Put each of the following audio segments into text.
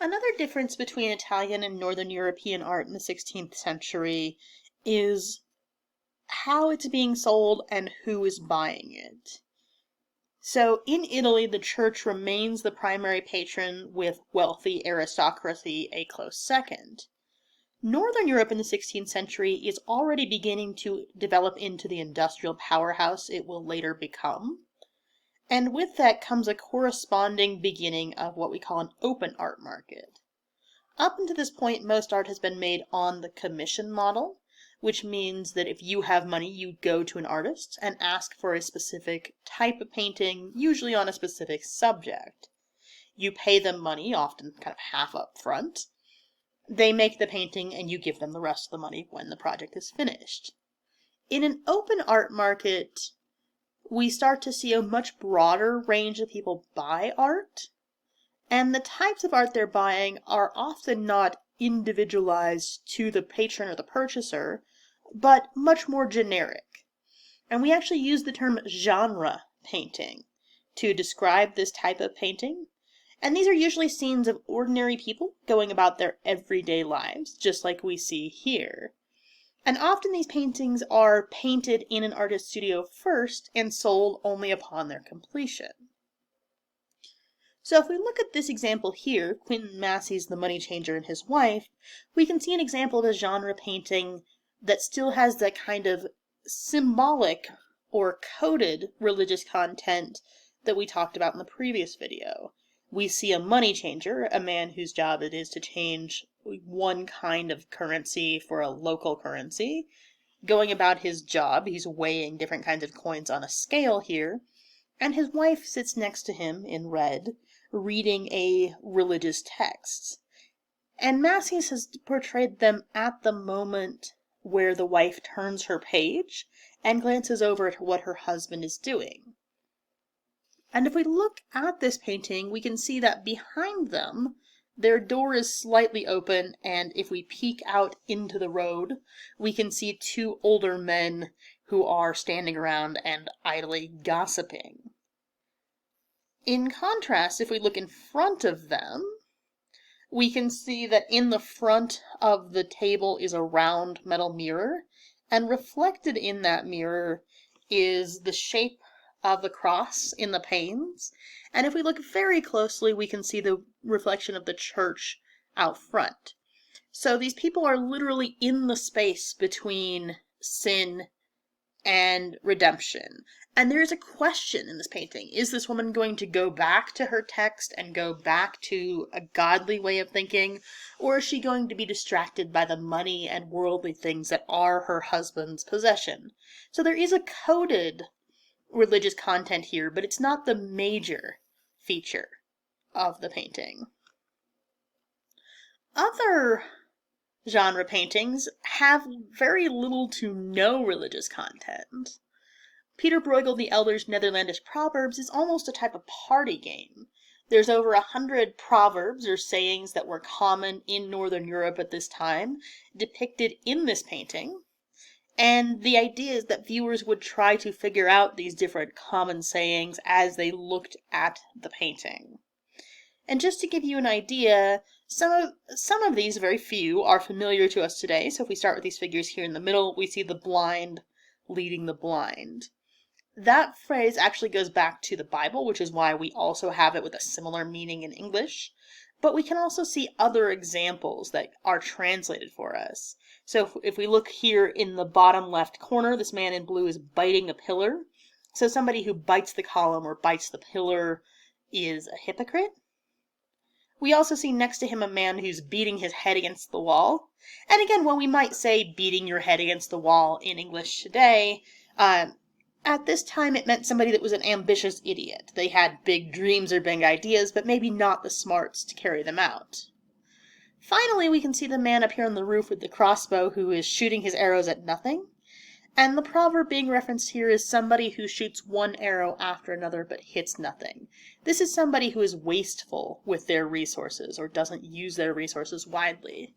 Another difference between Italian and Northern European art in the 16th century is how it's being sold and who is buying it. So in Italy, the church remains the primary patron, with wealthy aristocracy a close second. Northern Europe in the 16th century is already beginning to develop into the industrial powerhouse it will later become. And with that comes a corresponding beginning of what we call an open art market. Up until this point, most art has been made on the commission model, which means that if you have money, you go to an artist and ask for a specific type of painting, usually on a specific subject. You pay them money, often kind of half up front. They make the painting and you give them the rest of the money when the project is finished. In an open art market, we start to see a much broader range of people buy art, and the types of art they're buying are often not individualized to the patron or the purchaser, but much more generic. And we actually use the term genre painting to describe this type of painting. And these are usually scenes of ordinary people going about their everyday lives, just like we see here. And often these paintings are painted in an artist's studio first and sold only upon their completion. So if we look at this example here, Quentin Massey's The Money Changer and His Wife, we can see an example of a genre painting that still has that kind of symbolic or coded religious content that we talked about in the previous video. We see a money changer, a man whose job it is to change one kind of currency for a local currency. Going about his job, he's weighing different kinds of coins on a scale here, and his wife sits next to him in red, reading a religious text. And Massey's has portrayed them at the moment where the wife turns her page and glances over at what her husband is doing. And if we look at this painting, we can see that behind them, their door is slightly open, and if we peek out into the road, we can see two older men who are standing around and idly gossiping. In contrast, if we look in front of them, we can see that in the front of the table is a round metal mirror, and reflected in that mirror is the shape of the cross in the panes. And if we look very closely, we can see the reflection of the church out front. So these people are literally in the space between sin and redemption. And there is a question in this painting. Is this woman going to go back to her text and go back to a godly way of thinking? Or is she going to be distracted by the money and worldly things that are her husband's possession? So there is a coded religious content here, but it's not the major feature of the painting. Other genre paintings have very little to no religious content. Peter Bruegel the Elder's Netherlandish Proverbs is almost a type of party game. There's over 100 proverbs or sayings that were common in Northern Europe at this time, depicted in this painting. And the idea is that viewers would try to figure out these different common sayings as they looked at the painting. And just to give you an idea, some of these, very few, are familiar to us today. So if we start with these figures here in the middle, we see the blind leading the blind. That phrase actually goes back to the Bible, which is why we also have it with a similar meaning in English. But we can also see other examples that are translated for us. So if we look here in the bottom left corner, this man in blue is biting a pillar. So somebody who bites the column or bites the pillar is a hypocrite. We also see next to him a man who's beating his head against the wall. And again, when we might say beating your head against the wall in English today, at this time it meant somebody that was an ambitious idiot. They had big dreams or big ideas, but maybe not the smarts to carry them out. Finally, we can see the man up here on the roof with the crossbow who is shooting his arrows at nothing. And the proverb being referenced here is somebody who shoots one arrow after another but hits nothing. This is somebody who is wasteful with their resources or doesn't use their resources widely.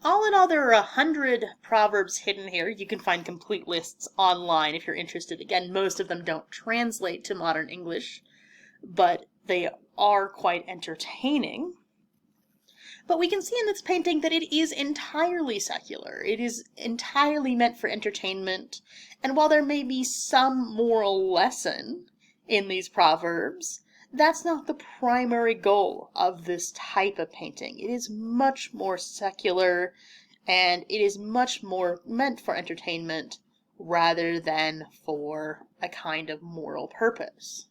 All in all, there are 100 proverbs hidden here. You can find complete lists online if you're interested. Again, most of them don't translate to modern English, but they are quite entertaining. But we can see in this painting that it is entirely secular. It is entirely meant for entertainment. And while there may be some moral lesson in these proverbs, that's not the primary goal of this type of painting. It is much more secular, and it is much more meant for entertainment rather than for a kind of moral purpose.